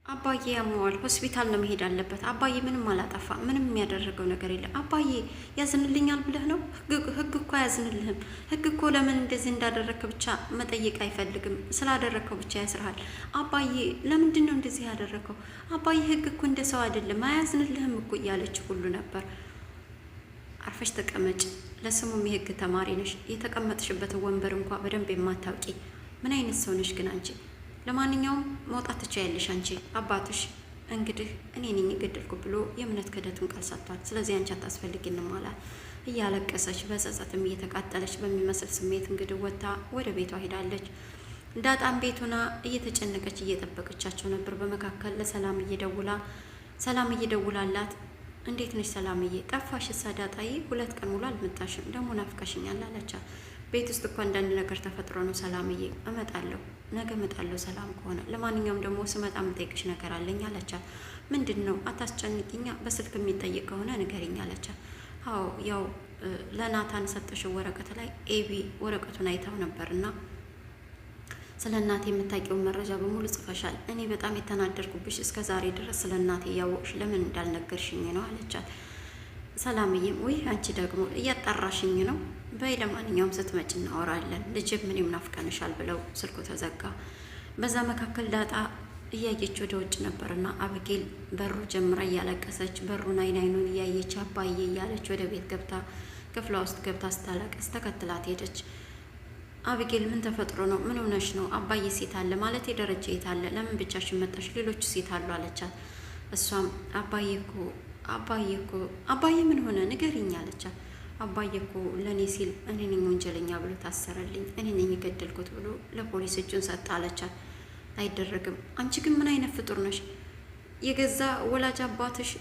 አባዬ ያመዋል፣ ሆስፒታል ነው መሄድ አለበት። አባዬ ምንም አላጠፋ፣ ምንም የሚያደረገው ነገር የለም። አባዬ ያዝንልኛል ብለህ ነው? ህግ እኮ አያዝንልህም። ህግ እኮ ለምን እንደዚህ እንዳደረግክ ብቻ መጠየቅ አይፈልግም። ስላደረግከው ብቻ ያስርሃል። አባዬ ለምንድን ነው እንደዚህ ያደረግከው? አባዬ ህግ እኮ እንደ ሰው አይደለም፣ አያዝንልህም እኮ እያለች ሁሉ ነበር። አርፈሽ ተቀመጭ፣ ለስሙም የህግ ተማሪ ነሽ። የተቀመጥሽበትን ወንበር እንኳ በደንብ የማታውቂ ምን አይነት ሰው ነሽ ግን አንቺ? ለማንኛውም መውጣት ትችያለሽ። አንቺ አባትሽ እንግዲህ እኔ ነኝ የገደልኩ ብሎ የእምነት ክህደቱን ቃል ሰጥቷል። ስለዚህ አንቺ አታስፈልጊንም አላት። እያለቀሰች በጸጸትም እየተቃጠለች በሚመስል ስሜት እንግዲህ ወጥታ ወደ ቤቷ ሄዳለች። ዳጣም ቤቱና እየተጨነቀች እየጠበቀቻቸው ነበር። በመካከል ለሰላም እየደውላላት እንዴት ነሽ ሰላምዬ? ጠፋሽ እሳ ዳጣዬ፣ 2 ቀን ሙሉ አልመጣሽም፣ ደግሞ ናፍቀሽኛል አለቻት። ቤት ውስጥ እኮ አንዳንድ ነገር ተፈጥሮ ነው ሰላምዬ። እመጣለሁ፣ ነገ እመጣለሁ ሰላም ከሆነ። ለማንኛውም ደግሞ ስመጣ የምጠይቅሽ ነገር አለኝ አለቻት። ምንድን ነው? አታስጨንቂኛ፣ በስልክ የሚጠይቅ ከሆነ ንገሪኝ አለቻት። አዎ ያው ለናታን ሰጠሽው ወረቀት ላይ ኤቢ ወረቀቱን አይታው ነበርና ስለ እናቴ የምታውቂውን መረጃ በሙሉ ጽፈሻል። እኔ በጣም የተናደርኩብሽ እስከ ዛሬ ድረስ ስለ እናቴ እያወቅሽ ለምን እንዳልነገርሽኝ ነው አለቻት። ሰላምዬም ውይ አንቺ ደግሞ እያጣራሽኝ ነው። በይ ለማንኛውም ስትመጭ እናወራለን፣ ልጅም ምንም ናፍቀንሻል ብለው ስልኩ ተዘጋ። በዛ መካከል ዳጣ እያየች ወደ ውጭ ነበርና አብጌል በሩ ጀምራ እያለቀሰች በሩን አይኑን እያየች አባዬ እያለች ወደ ቤት ገብታ ክፍሏ ውስጥ ገብታ ስታለቅስ ተከትላት ሄደች። አብጌል ምን ተፈጥሮ ነው? ምን ሆነሽ ነው? አባዬ ሴት አለ ማለት የደረጀ የት አለ? ለምን ብቻሽን መጣሽ? ሌሎቹ ሴት አሉ አለቻት። እሷም አባዬ ምን ሆነ ንገሪኝ አለቻት። አባዬ እኮ ለእኔ ሲል እኔ ነኝ ወንጀለኛ ብሎ ታሰረልኝ፣ እኔ ነኝ የገደልኩት ብሎ ለፖሊስ እጁን ሰጥ አለቻት። አይደረግም። አንቺ ግን ምን አይነት ፍጡር ነሽ? የገዛ ወላጅ አባትሽ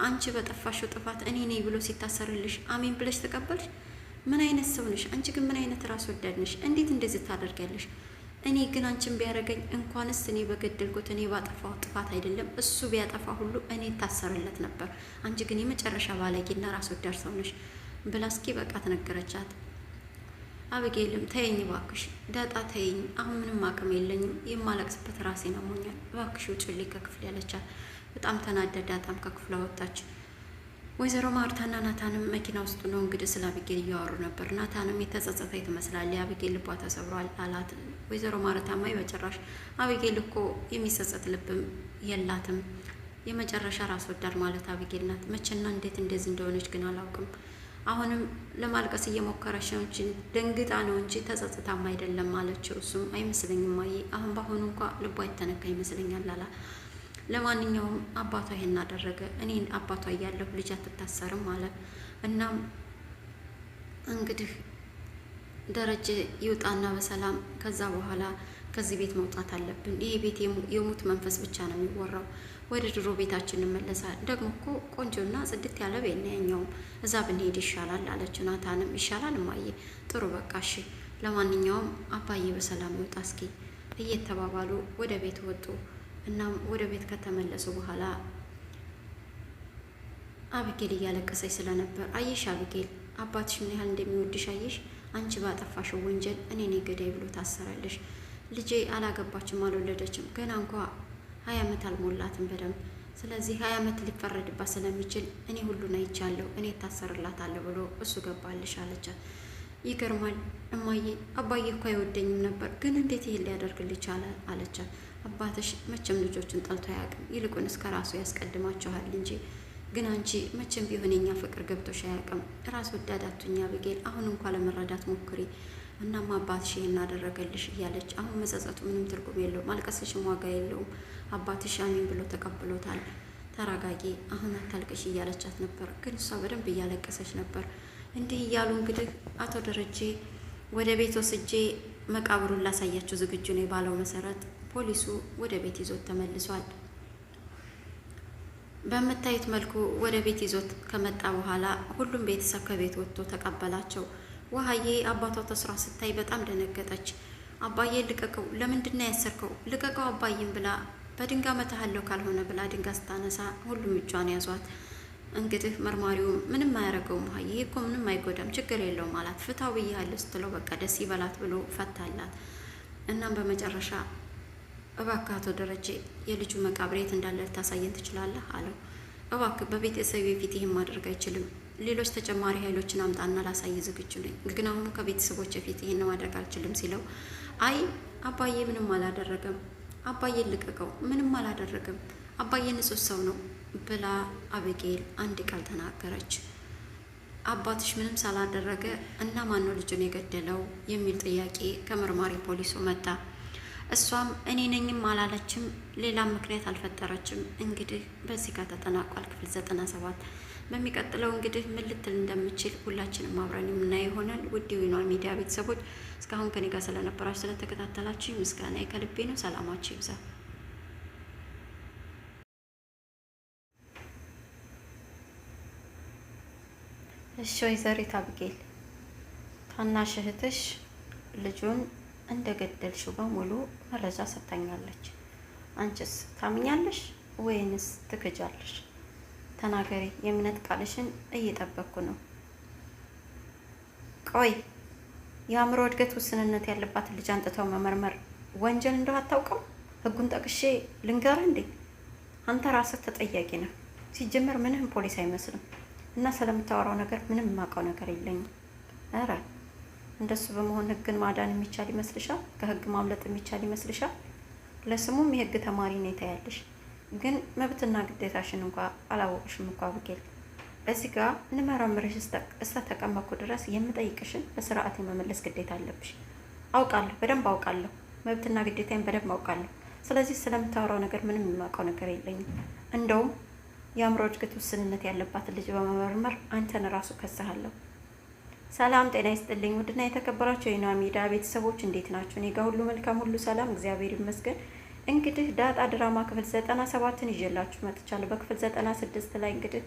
አንቺ በጠፋሽው ጥፋት እኔ ነኝ ብሎ ሲታሰርልሽ አሜን ብለሽ ተቀበልሽ? ምን አይነት ሰው ነሽ? አንቺ ግን ምን አይነት ራስ ወዳድ ነሽ? እንዴት እንደዚህ ታደርጊያለሽ? እኔ ግን አንቺን ቢያደርገኝ እንኳንስ እኔ በገደልኩት እኔ ባጠፋው ጥፋት አይደለም እሱ ቢያጠፋ ሁሉ እኔ ታሰርለት ነበር። አንቺ ግን የመጨረሻ ባለጌና ራስ ወዳድ ሰው ነሽ ብላ እስኪ በቃ ተነገረቻት። አብጌልም ተይኝ እባክሽ ዳጣ ተይኝ፣ አሁን ምንም አቅም የለኝም፣ የማለቅስበት ራሴን አሞኛል፣ እባክሽ ውጭልኝ ከክፍል ያለቻት። በጣም ተናደደ። ዳጣም ከክፍሏ ወጣች። ወይዘሮ ማርታና ናታንም መኪና ውስጥ ነው እንግዲህ ስለ አብጌል እያወሩ ነበር። ናታንም የተጸጸተ ትመስላለች። የአብጌል ልቧ ተሰብሯል አላት። ወይዘሮ ማርታማ በጭራሽ አብጌል እኮ የሚጸጸት ልብም የላትም፣ የመጨረሻ ራስ ወዳድ ማለት አብጌል ናት። መቼና እንዴት እንደዚህ እንደሆነች ግን አላውቅም። አሁንም ለማልቀስ እየሞከረች ነው እንጂ ደንግጣ ነው እንጂ ተጸጽታም አይደለም አለችው። እሱም አይመስለኝም ማዬ፣ አሁን በአሁኑ እንኳ ልቧ የተነካ ይመስለኛል አላት። ለማንኛውም አባቷ ይሄን አደረገ። እኔ አባቷ እያለሁ ልጅ አትታሰርም አለ። እናም እንግዲህ ደረጀ ይውጣና በሰላም ከዛ በኋላ ከዚህ ቤት መውጣት አለብን። ይሄ ቤት የሙት መንፈስ ብቻ ነው የሚወራው። ወደ ድሮ ቤታችን እንመለሳል። ደግሞ እኮ ቆንጆና ጽድት ያለ ቤት ነው ያኛውም፣ እዛ ብንሄድ ይሻላል አለችው። ናታንም ይሻላል እማዬ፣ ጥሩ በቃ እሺ፣ ለማንኛውም አባዬ በሰላም ይውጣ እስኪ እየተባባሉ ወደ ቤት ወጡ። እናም ወደ ቤት ከተመለሱ በኋላ አብጌል እያለቀሰች ስለነበር አየሽ አብጌል አባትሽ ምን ያህል እንደሚወድሽ አየሽ። አንቺ ባጠፋሽው ወንጀል እኔ ነኝ ገዳይ ብሎ ታሰራለሽ። ልጄ አላገባችም፣ አልወለደችም፣ ገና እንኳ 20 ዓመት አልሞላትም በደንብ። ስለዚህ 20 ዓመት ሊፈረድባት ስለሚችል እኔ ሁሉን አይቻለሁ፣ እኔ እታሰርላታለሁ ብሎ እሱ ገባልሽ አለቻት። ይገርማል እማዬ፣ አባዬ እኮ አይወደኝም ነበር፣ ግን እንዴት ይሄን ሊያደርግልኝ ቻለ አለቻት። አባትሽ መቼም ልጆቹን ጠልቶ አያውቅም፣ ይልቁንስ ከራሱ ያስቀድማቸዋል እንጂ። ግን አንቺ መቼም ቢሆን የኛ ፍቅር ገብቶሽ አያውቅም። ራስ ወዳድ አትሁኝ አብጌል፣ አሁን እንኳ ለመረዳት ሞክሪ። እናም አባትሽ ይሄን አደረገልሽ እያለች አሁን መጸጸቱ ምንም ትርጉም የለውም፣ ማልቀስሽም ዋጋ የለውም። አባትሽ አሜን ብሎ ተቀብሎታል። ተረጋጊ፣ አሁን አታልቅሽ እያለቻት ነበር። ግን እሷ በደንብ እያለቀሰች ነበር። እንዲህ እያሉ እንግዲህ አቶ ደረጀ ወደ ቤት ወስጄ መቃብሩን ላሳያቸው ዝግጁ ነው ባለው መሰረት ፖሊሱ ወደ ቤት ይዞት ተመልሷል። በምታዩት መልኩ ወደ ቤት ይዞት ከመጣ በኋላ ሁሉም ቤተሰብ ከቤት ወጥቶ ተቀበላቸው። ውሃዬ አባቷ ተስራ ስታይ በጣም ደነገጠች። አባዬ ልቀቀው፣ ለምንድን ነው ያሰርከው? ልቀቀው አባዬን ብላ በድንጋይ መታሃለው ካልሆነ ብላ ድንጋይ ስታነሳ ሁሉም እጇን ያዟት። እንግዲህ መርማሪውም ምንም አያረገውም ውሃዬ እኮ ምንም አይጎዳም፣ ችግር የለውም አላት። ፍታው ብያለሁ ስትለው በቃ ደስ ይበላት ብሎ ፈታላት። እናም በመጨረሻ እባክህ አቶ ደረጀ የልጁ መቃብር የት እንዳለ ልታሳየን ትችላለህ? አለው። እባክህ በቤተሰብ ፊት ይህን ማድረግ አይችልም። ሌሎች ተጨማሪ ኃይሎችን አምጣና ላሳይ ዝግጁ ነኝ፣ ግን አሁኑ ከቤተሰቦች ፊት ይህን ማድረግ አልችልም ሲለው፣ አይ አባዬ ምንም አላደረገም፣ አባዬን ልቀቀው፣ ምንም አላደረገም፣ አባዬ ንጹሕ ሰው ነው ብላ አቤጌል አንድ ቃል ተናገረች። አባትሽ ምንም ሳላደረገ እና ማነው ልጁን የገደለው የሚል ጥያቄ ከመርማሪ ፖሊሱ መጣ። እሷም እኔ ነኝም አላለችም፣ ሌላም ምክንያት አልፈጠረችም። እንግዲህ በዚህ ጋር ተጠናቋል ክፍል 97። በሚቀጥለው እንግዲህ ምን ልትል እንደምችል ሁላችንም አብረን የምናየው ይሆናል። ውድ ዊኗ ሚዲያ ቤተሰቦች እስካሁን ከኔ ጋር ስለነበራችሁ ስለተከታተላችሁ ምስጋና ከልቤ ነው። ሰላማችሁ ይብዛ። እሺ ወይዘሪት አብጌል ታናሽ እህትሽ ልጁን እንደገደልሽው በሙሉ መረጃ ሰጥታኛለች። አንቺስ ታምኛለሽ ወይንስ ትክጃለሽ? ተናገሪ፣ የእምነት ቃልሽን እየጠበቅኩ ነው። ቆይ የአእምሮ እድገት ውስንነት ያለባት ልጅ አንጥተው መመርመር ወንጀል እንደው አታውቅም? ህጉን ጠቅሼ ልንገርህ እንዴ? አንተ ራስህ ተጠያቂ ነህ። ሲጀመር ምንም ፖሊስ አይመስልም እና ስለምታወራው ነገር ምንም የማውቀው ነገር የለኝም። ኧረ እንደሱ በመሆን ህግን ማዳን የሚቻል ይመስልሻል? ከህግ ማምለጥ የሚቻል ይመስልሻል? ለስሙም የህግ ተማሪ ነው ታያለሽ፣ ግን መብትና ግዴታሽን እንኳ አላወቅሽም እኮ አብጌል። እዚህ ጋር ልመረምርሽ እስከተቀመጥኩ ድረስ የምጠይቅሽን በስርዓት የመመለስ ግዴታ አለብሽ። አውቃለሁ፣ በደንብ አውቃለሁ፣ መብትና ግዴታዬን በደንብ አውቃለሁ። ስለዚህ ስለምታወራው ነገር ምንም የማውቀው ነገር የለኝም። እንደውም የአእምሮ እድገት ውስንነት ያለባትን ልጅ በመመርመር አንተን ራሱ ከሳሃለሁ። ሰላም ጤና ይስጥልኝ። ውድና የተከበራችሁ የዊኗ ሚዲያ ቤተሰቦች እንዴት ናችሁ? እኔ ጋር ሁሉ መልካም፣ ሁሉ ሰላም፣ እግዚአብሔር ይመስገን። እንግዲህ ዳጣ ድራማ ክፍል 97ን ይዤላችሁ መጥቻለሁ። በክፍል 96 ላይ እንግዲህ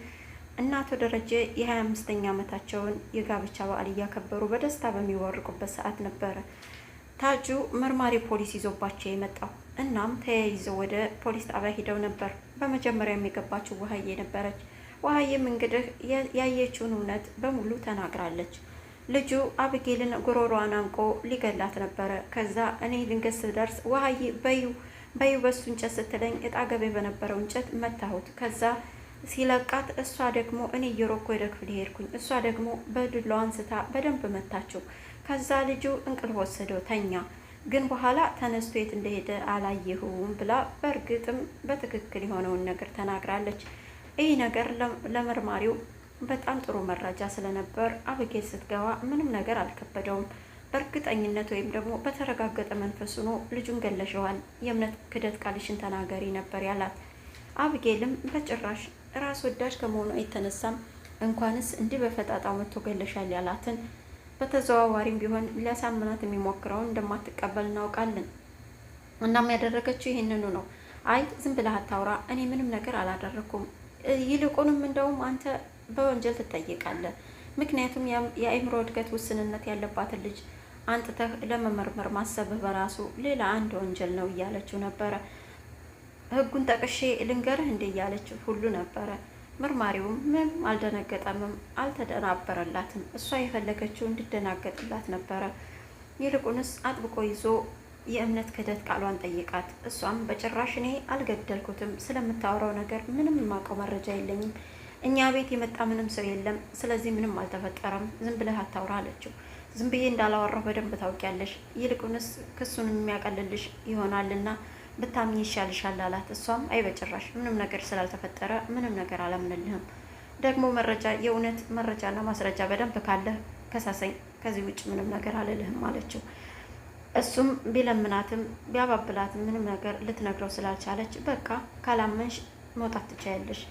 እነ አቶ ደረጀ የ25ኛ ዓመታቸውን የጋብቻ በዓል እያከበሩ በደስታ በሚወርቁበት ሰዓት ነበረ ታጁ መርማሪ ፖሊስ ይዞባቸው የመጣው። እናም ተያይዘው ወደ ፖሊስ ጣቢያ ሂደው ነበር። በመጀመሪያ የገባችው ውሀዬ ነበረች። ውሀዬም እንግዲህ ያየችውን እውነት በሙሉ ተናግራለች። ልጁ አብጌልን ጉሮሯን አንቆ ሊገላት ነበረ። ከዛ እኔ ድንገት ስደርስ ውሀዬ በዩ በሱ እንጨት ስትለኝ እጣገቤ በነበረው እንጨት መታሁት። ከዛ ሲለቃት እሷ ደግሞ እኔ እየሮኩ ወደ ክፍል ሄድኩኝ። እሷ ደግሞ በዱላዋ አንስታ በደንብ መታችው። ከዛ ልጁ እንቅልፍ ወሰደው ተኛ። ግን በኋላ ተነስቶ የት እንደሄደ አላየሁም ብላ በእርግጥም በትክክል የሆነውን ነገር ተናግራለች። ይህ ነገር ለመርማሪው በጣም ጥሩ መረጃ ስለነበር አብጌል ስትገባ ምንም ነገር አልከበደውም። በእርግጠኝነት ወይም ደግሞ በተረጋገጠ መንፈስ ሆኖ ልጁን ገለሸዋል፣ የእምነት ክደት ቃልሽን ተናገሪ ነበር ያላት። አብጌልም በጭራሽ ራስ ወዳድ ከመሆኗ የተነሳም እንኳንስ እንዲህ በፈጣጣው መጥቶ ገለሻል ያላትን በተዘዋዋሪም ቢሆን ሊያሳምናት የሚሞክረውን እንደማትቀበል እናውቃለን። እናም ያደረገችው ይህንኑ ነው። አይ ዝም ብለህ አታውራ፣ እኔ ምንም ነገር አላደረኩም። ይልቁንም እንደውም አንተ በወንጀል ትጠየቃለህ። ምክንያቱም የአእምሮ እድገት ውስንነት ያለባትን ልጅ አንጥተህ ለመመርመር ማሰብህ በራሱ ሌላ አንድ ወንጀል ነው እያለችው ነበረ። ህጉን ጠቅሼ ልንገርህ እንደ እያለችው ሁሉ ነበረ። መርማሪውም ምንም አልደነገጠምም፣ አልተደናበረላትም። እሷ የፈለገችው እንድደናገጥላት ነበረ። ይልቁንስ አጥብቆ ይዞ የእምነት ክህደት ቃሏን ጠይቃት። እሷም በጭራሽ እኔ አልገደልኩትም፣ ስለምታወራው ነገር ምንም የማውቀው መረጃ የለኝም፣ እኛ ቤት የመጣ ምንም ሰው የለም፣ ስለዚህ ምንም አልተፈጠረም፣ ዝም ብለህ አታውራ አለችው። ዝም ብዬ እንዳላወራሁ በደንብ ታውቂያለሽ፣ ይልቁንስ ክሱን የሚያቀልልሽ ይሆናልና ብታምኝ ይሻልሻል አላት። እሷም አይ በጭራሽ ምንም ነገር ስላልተፈጠረ ምንም ነገር አላምንልህም፣ ደግሞ መረጃ የእውነት መረጃና ማስረጃ በደንብ ካለህ ከሳሰኝ፣ ከዚህ ውጭ ምንም ነገር አልልህም አለችው። እሱም ቢለምናትም ቢያባብላትም ምንም ነገር ልትነግረው ስላልቻለች በቃ ካላመንሽ መውጣት ትችያለሽ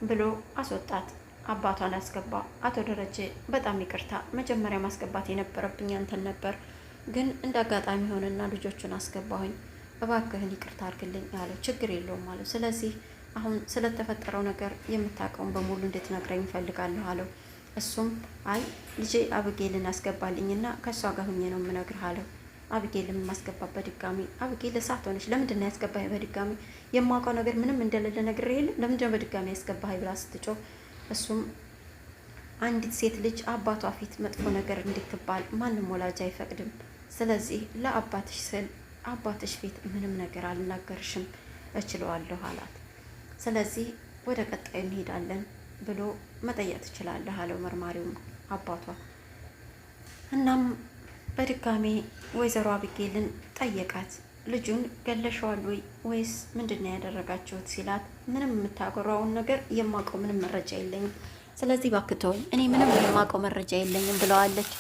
ብሎ አስወጣት። አባቷን አስገባ። አቶ ደረጀ በጣም ይቅርታ፣ መጀመሪያ ማስገባት የነበረብኝ አንተን ነበር፣ ግን እንደ አጋጣሚ ሆነና ልጆቹን አስገባሁኝ፣ እባክህን ይቅርታ አድርግልኝ አለው። ችግር የለውም አለው። ስለዚህ አሁን ስለተፈጠረው ነገር የምታውቀውን በሙሉ እንድትነግረኝ እፈልጋለሁ አለው። እሱም አይ ልጄ አብጌልን አስገባልኝና ከእሷ ጋር ሁኜ ነው የምነግርህ አለው። አብጌልን ማስገባት በድጋሚ አብጌል እሳት ሆነች። ለምንድን ነው ያስገባህ በድጋሚ? የማውቀው ነገር ምንም እንደሌለ ነግሬህ የለ ለምንድን ነው በድጋሚ ያስገባህ ብላ ስትጮህ፣ እሱም አንዲት ሴት ልጅ አባቷ ፊት መጥፎ ነገር እንድትባል ማንም ወላጅ አይፈቅድም። ስለዚህ ለአባትሽ ስል አባትሽ ፊት ምንም ነገር አልናገርሽም እችለዋለሁ አላት። ስለዚህ ወደ ቀጣዩ እንሄዳለን ብሎ መጠየቅ ትችላለህ አለው መርማሪውም አባቷ። እናም በድጋሜ ወይዘሮ አብጌልን ጠየቃት። ልጁን ገለሸዋል ወይስ ምንድን ነው ያደረጋችሁት ሲላት፣ ምንም የምታጎራውን ነገር የማውቀው ምንም መረጃ የለኝም፣ ስለዚህ ባክተውኝ እኔ ምንም የማውቀው መረጃ የለኝም ብለዋለች።